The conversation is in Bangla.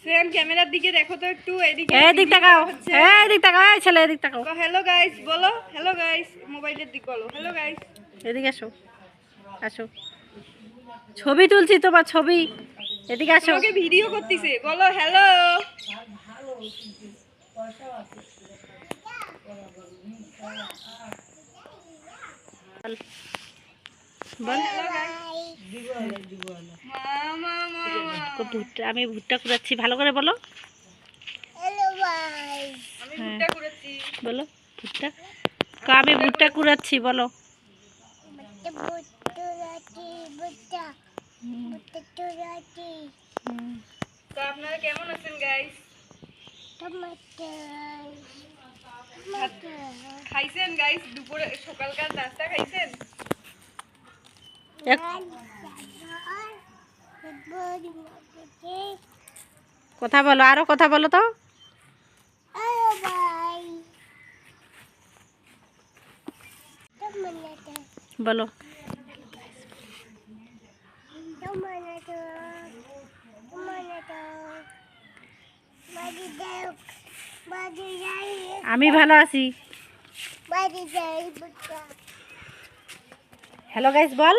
শ্রেয়ান ক্যামেরার দিকে দেখো তো একটু, এদিকে এদিক তাকাও, এদিক তাকাও, এই ছেলে এদিক তাকাও। হ্যালো গাইস বলো, হ্যালো গাইস, মোবাইলের দিক বলো, হ্যালো গাইস। এদিকে আসো, আসো, ছবি তুলছি তোমার ছবি, এদিকে আসো। তোমাকে ভিডিও করতেছে, বলো হ্যালো। বল। মামা মামা, আমি ভুট্টা কুড়াচ্ছি, ভালো করে বলো। আমি ভুট্টা করেছি। বলো ভুট্টা, আমি ভুট্টা কুড়াচ্ছি বলো। তো আপনারা কেমন আছেন গাইস? খাইছেন গাইস? দুপুরে সকালকার নাস্তা খাইছেন? কথা বলো, আরো কথা বলো তো। বলো। আমি ভালো আছি। হ্যালো গাইস বল।